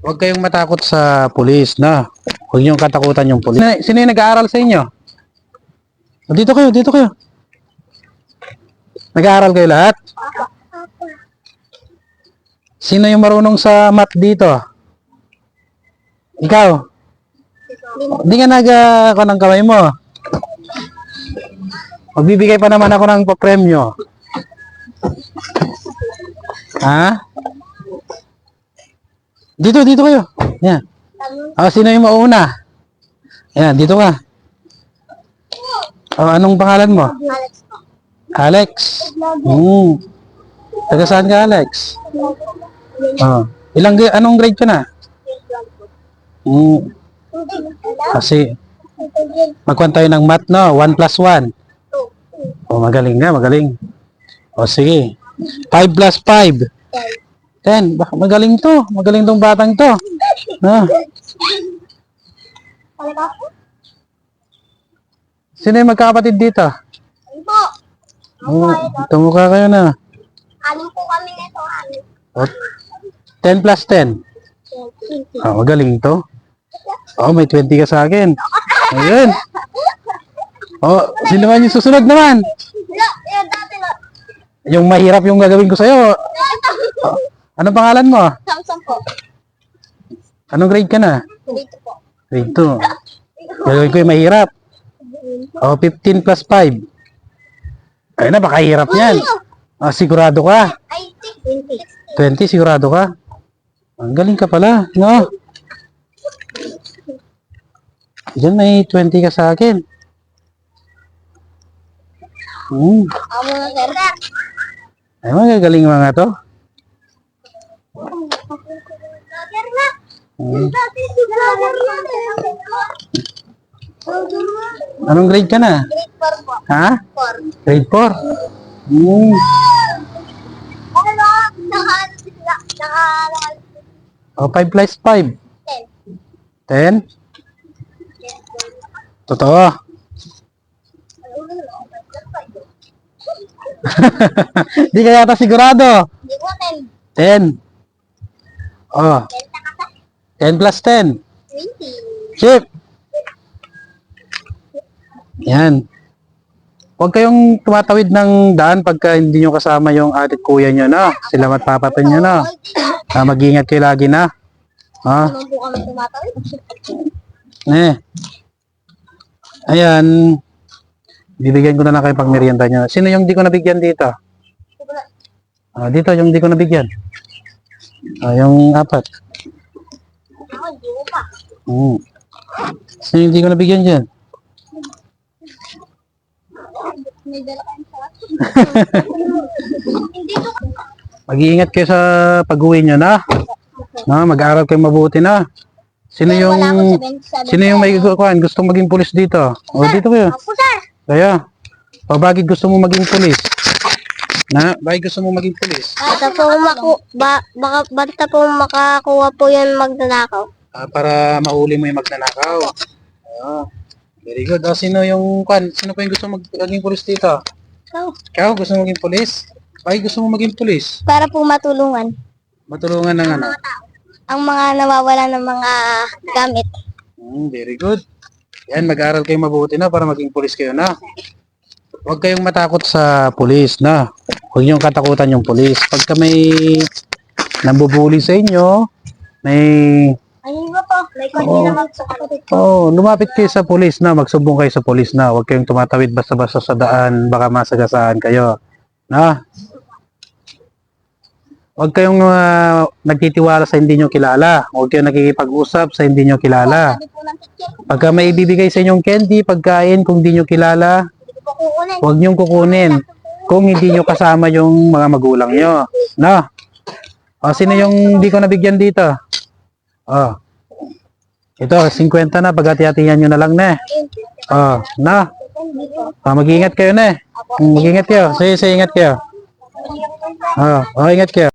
Huwag kayong matakot sa pulis, na. Huwag niyong katakutan yung pulis. Sino yung nag-aaral sa inyo? Dito kayo, dito kayo. Nag-aaral kayo lahat? Sino yung marunong sa math dito? Ikaw? Hindi ka ako ng kamay mo. Magbibigay pa naman ako ng papremyo. Ha? Dito kayo. Yan. Sino yung mauna? Yan, dito ka. Anong pangalan mo? Alex. Taga saan ka, Alex? Anong grade ka na? Kasi, magkuhan tayo ng math, no? 1 plus 1. Magaling nga, magaling. Sige. 5 plus 5. 10. Magaling to. Magaling tong batang to. Sino yung magkakapatid dito? Tumukha kayo na. Anim po kami nito. 10 plus 10. Magaling to. May 20 ka sa akin. Ayun. Sino naman yung susunod naman? Yung mahirap yung gagawin ko sa'yo. Anong pangalan mo? Samsung po. Anong grade ka na? Dito po. Grade 2. Gagawin ko yung mahirap. 15 plus 5. Ayun na, baka hirap yan. Sigurado ka? Ay, 20. 20, sigurado ka? Ang galing ka pala, no? Diyan may 20 ka sa akin. Ako na, sir. Ay, magagaling mga to. Sir na. Anong grade ka na? Grade 4 po. Ha? 4. Grade 4? Ano? 5 plus 5? 10. 10? Totoo. Di ka yata sigurado. Hindi po, 10. 10. 10 plus 10. 20. Chip. Yan. Huwag kayong tumatawid ng daan pagka hindi nyo kasama yung atit kuya nyo, no? Sila matpapatan nyo, no? Mag-ingat kayo lagi, na. Naman po kami tumatawid. Ayan. Bibigyan ko na lang kayo pag merienda nyo. Sino yung di ko nabigyan dito? Dito yung di ko nabigyan. Yung 4. Ako, hindi mo pa. Sino yung di ko nabigyan dyan? May dala kayong sarap. Hindi ko. Mag-iingat kayo sa pag-uwi nyo, na? Mag-aaral kayo mabuti, na? Sino yung may gustong maging pulis dito? Dito kayo. Ako, sir. Kaya, bakit gusto mo maging pulis? Bakit gusto mo maging pulis? Basta po makakuha po yan magnanakaw. Para mahuli mo yung magnanakaw. Very good. Sino pa yung gusto maging pulis dito? Ikaw, gusto mo maging pulis? Bakit gusto mo maging pulis? Para po matulungan Matulungan ng ano? ang mga nawawala ng mga gamit. Very good. Yan, mag-aaral kayo mabuti, na, para maging pulis kayo, na. Huwag kayong matakot sa pulis, na. Huwag niyong katakutan yung pulis. Pagka may nambubuli sa inyo, Ayun ba po? May konti naman sa kapatid ko. lumapit kayo sa pulis, na. Magsumbong kayo sa pulis, na. Huwag kayong tumatawid basta-basta sa daan, baka masagasaan kayo, na. Huwag kayong nagtitiwala sa hindi nyo kilala. Huwag kayong nakikipag-usap sa hindi nyo kilala. Sabi po ng teacher, Pagka may ibibigay sa inyong candy, pagkain, kung hindi nyo kilala, hindi ko po kukunin. huwag nyong kukunin kung hindi nyo kasama yung mga magulang nyo. No? Sino yung hindi ko nabigyan dito? Ito, 50 na. Pagkati-hatihan nyo na lang, ne. Na. Mag-iingat kayo, ne. Mag-iingat kayo. Sige, ingat kayo. Ingat kayo.